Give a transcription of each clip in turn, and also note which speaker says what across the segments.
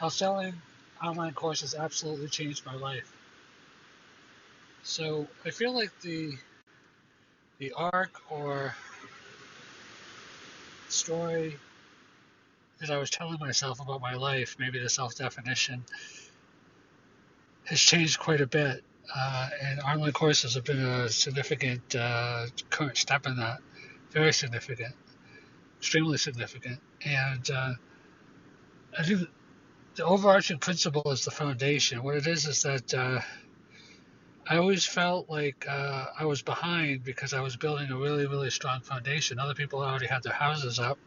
Speaker 1: how selling online courses absolutely changed my life. So I feel like the arc or story that I was telling myself about my life, maybe the self-definition, has changed quite a bit. And online courses have been a significant current step in that. Very significant, extremely significant. And I think the overarching principle is the foundation. What it is that I always felt like I was behind because I was building a really, really strong foundation. Other people already had their houses up,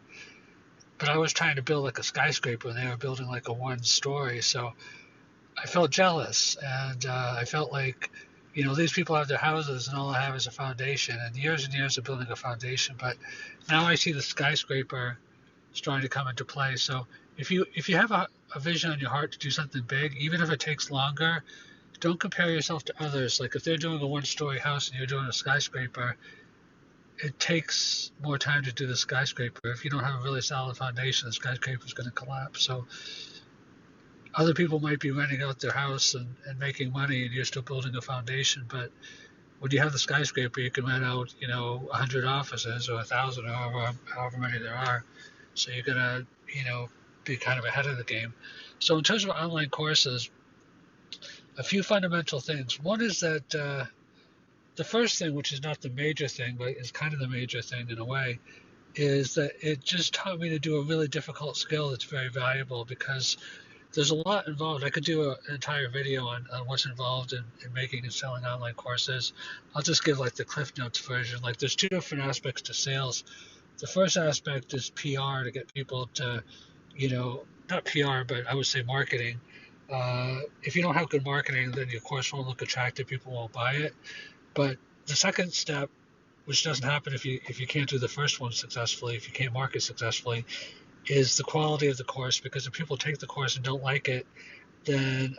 Speaker 1: but I was trying to build like a skyscraper, and they were building like a one story. So I felt jealous, and I felt like, these people have their houses, and all I have is a foundation, and years of building a foundation. But now I see the skyscraper starting to come into play. So if you have a vision in your heart to do something big, even if it takes longer, don't compare yourself to others. Like if they're doing a one-story house and you're doing a skyscraper, it takes more time to do the skyscraper. If you don't have a really solid foundation, the skyscraper is going to collapse. So other people might be renting out their house and making money, and you're still building a foundation. But when you have the skyscraper, you can rent out, 100 offices or 1,000 or however many there are. So you're going to, be kind of ahead of the game. So in terms of online courses, a few fundamental things. One is that the first thing, which is not the major thing, but is kind of the major thing in a way, is that it just taught me to do a really difficult skill that's very valuable because there's a lot involved. I could do an entire video on what's involved in making and selling online courses. I'll just give like the Cliff Notes version. Like there's two different aspects to sales. The first aspect is PR to get people to, not PR, but I would say marketing. If you don't have good marketing, then your course won't look attractive. People won't buy it. But the second step, which doesn't happen if you can't do the first one successfully, if you can't market successfully, is the quality of the course. Because if people take the course and don't like it, then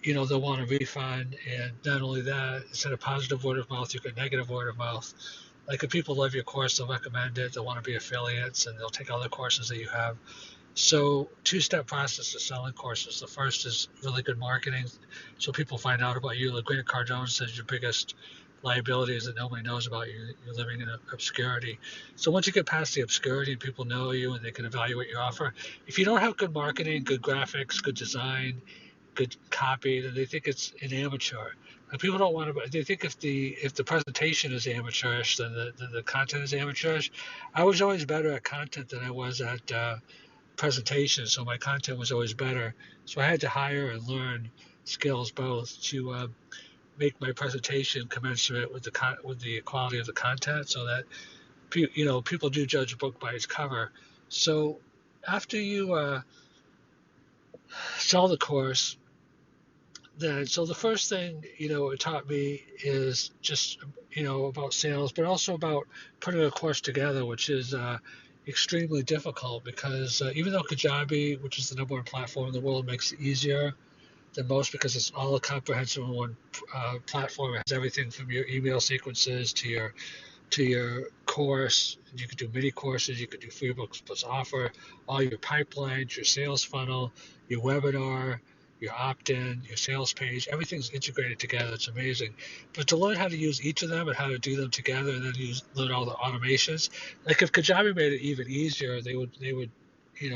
Speaker 1: they'll want a refund. And not only that, instead of positive word of mouth, you get negative word of mouth. Like if people love your course, they'll recommend it. They'll want to be affiliates, and they'll take other courses that you have. So two-step process to selling courses. The first is really good marketing, so people find out about you. Like Grant Cardone says, your biggest liability is that nobody knows about you. You're living in obscurity. So once you get past the obscurity and people know you and they can evaluate your offer, if you don't have good marketing, good graphics, good design, good copy, then they think it's an amateur. And people don't want to. They think if the presentation is amateurish, then the content is amateurish. I was always better at content than I was at presentation, so my content was always better. So I had to hire and learn skills both to make my presentation commensurate with the quality of the content, so that people do judge a book by its cover. So after you sell the course, so the first thing it taught me is just about sales, but also about putting a course together, which is extremely difficult because even though Kajabi, which is the number one platform in the world, makes it easier than most because it's all comprehensive in one platform. It has everything from your email sequences to your course. You could do mini courses, you could do free books plus offer, all your pipelines, your sales funnel, your webinar, your opt-in, your sales page, everything's integrated together. It's amazing. But to learn how to use each of them and how to do them together, and then learn all the automations. Like if Kajabi made it even easier, they would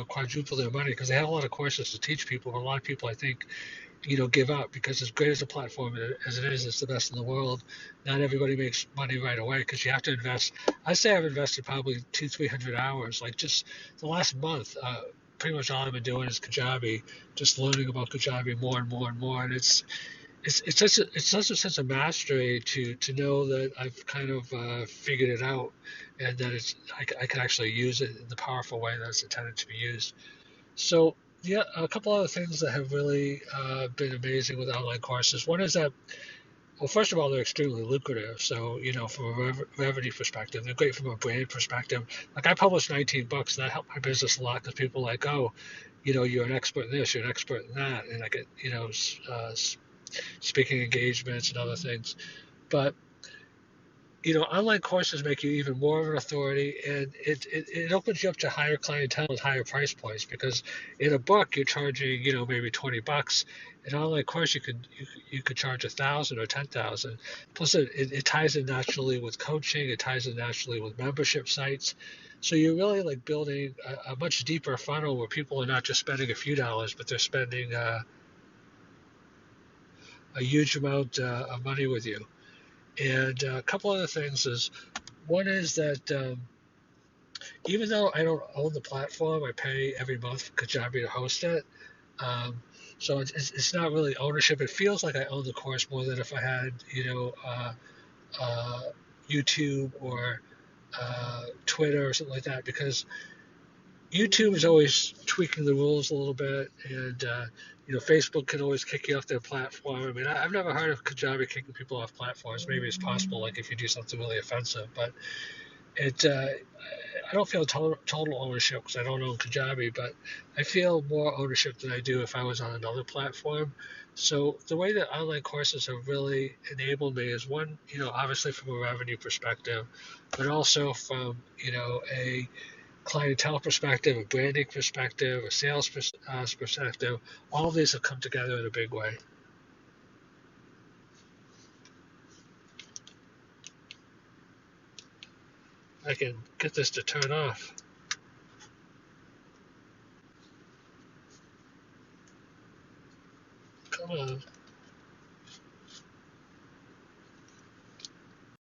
Speaker 1: quadruple their money because they have a lot of courses to teach people. But a lot of people, I think, give up because as great as a platform as it is, it's the best in the world. Not everybody makes money right away because you have to invest. I say I've invested probably 300 hours. Like just the last month, pretty much all I've been doing is Kajabi, just learning about Kajabi more and more and more. And it's such a sense of mastery to know that I've kind of figured it out, and that I can actually use it in the powerful way that it's intended to be used. So yeah, a couple other things that have really been amazing with online courses. One is that, well, first of all, they're extremely lucrative. So, from a revenue perspective, they're great from a brand perspective. Like I published 19 books, and that helped my business a lot because people are like, oh, you're an expert in this, you're an expert in that, and I get, speaking engagements and other things. But online courses make you even more of an authority, and it opens you up to higher clientele and higher price points, because in a book you're charging, maybe $20. An online course you could charge 1,000 or 10,000. Plus it ties in naturally with coaching. It ties in naturally with membership sites. So you're really like building a much deeper funnel where people are not just spending a few dollars, but they're spending a huge amount of money with you. And a couple other things is, one is that even though I don't own the platform, I pay every month for Kajabi to host it. Um, so it's not really ownership. It feels like I own the course more than if I had, uh, YouTube or Twitter or something like that, because YouTube is always tweaking the rules a little bit, and Facebook can always kick you off their platform. I mean, I've never heard of Kajabi kicking people off platforms. Maybe it's possible, like if you do something really offensive, but it I don't feel total ownership because I don't own Kajabi, but I feel more ownership than I do if I was on another platform. So the way that online courses have really enabled me is, one, obviously from a revenue perspective, but also from, a clientele perspective, a branding perspective, a sales perspective. All of these have come together in a big way. I can get this to turn off. Come on.